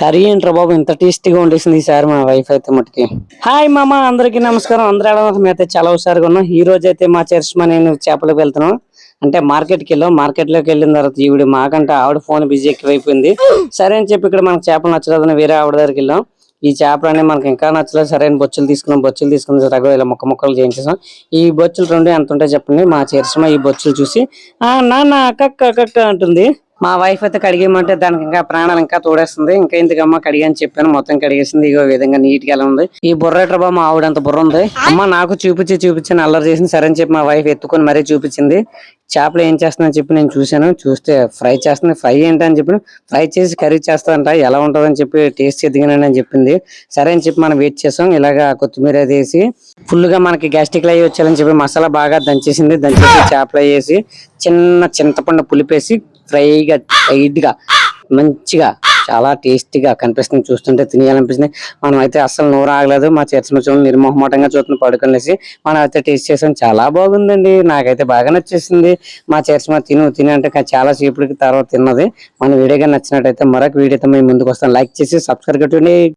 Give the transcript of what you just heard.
Curry ఏంట్రా బాబు ఇంత టేస్టీగా వండేసింది ఈసారి మా వైఫ్ అయితే మటుకి. హాయ్ మామ, అందరికి నమస్కారం. అందరూ ఎలా ఉన్నారు? మేమైతే చాలా హుషారుగా ఉన్నాం. ఈ రోజు అయితే మా చర్చమా నేను చేపలకు వెళ్తున్నాం. అంటే మార్కెట్కి వెళ్ళాం. మార్కెట్ లోకి వెళ్ళిన తర్వాత ఈవిడ మాకంటే ఆవిడ ఫోన్ బిజీ ఎక్కువైపోయింది. సరే అని చెప్పి ఇక్కడ మనకు చేపలు నచ్చలేదని వేరే ఆవిడ దగ్గరికి వెళ్ళాం. ఈ చేపలు అనేవి మనకి ఇంకా నచ్చలేదు. సరైన బొచ్చులు తీసుకున్న రగ ఇలా ముక్కలు చేయించేసాం. ఈ బొచ్చులు రెండు ఎంత ఉంటాయి చెప్పండి. మా చర్చమా ఈ బొచ్చులు చూసి నాన్న కక్క అంటుంది. మా వైఫ్ అయితే కడిగేయమంటే దానికి ఇంకా ప్రాణాలు ఇంకా తోడేస్తుంది. ఇంకా ఎందుకమ్మా కడిగని చెప్పాను, మొత్తం కడిగేసింది. ఇగో విధంగా నీట్ గా ఎలా ఉంది. ఈ బుర్రేటర్ బాబు మా ఆవిడంత బుర్ర ఉంది. అమ్మ నాకు చూపించి అల్లరి చేసింది. సరే అని చెప్పి మా వైఫ్ ఎత్తుకొని మరీ చూపించింది. చేపలు ఏం చేస్తుందని చెప్పి నేను చూశాను. చూస్తే ఫ్రై చేస్తుంది. ఫ్రై ఏంటని చెప్పి ఫ్రై చేసి కర్రీ చేస్తానంట. ఎలా ఉంటుందని చెప్పి టేస్ట్ ఎదిగినాను అని చెప్పింది. సరే అని చెప్పి మనం వెయిట్ చేసాం. ఇలాగా కొత్తిమీర వేసి ఫుల్ గా మనకి గ్యాస్ట్రిక్ అయ్యి వచ్చాలని చెప్పి మసాలా బాగా దంచేసింది. దంచేసి చేపలు వేసి చిన్న చింతపండు పులిపేసి ఫ్రైగా టైట్ గా మంచిగా చాలా టేస్టీగా కనిపిస్తుంది. చూస్తుంటే తినేయాలనిపిస్తుంది. మనం అయితే అస్సలు నోరు ఆగలేదు. మా చర్చ నిర్మోహమాటంగా చూస్తుంది పడుకునేసి. మనం అయితే టేస్ట్ చేసాం. చాలా బాగుందండి. నాకైతే బాగా నచ్చేసింది. మా చర్చ తిని అంటే చాలా సేపటికి తర్వాత తిన్నది. మన వీడియోగా నచ్చినట్టయితే మరొక వీడియోతో మేము ముందుకు వస్తాం. లైక్ చేసి సబ్స్క్రైబ్ కట్టండి.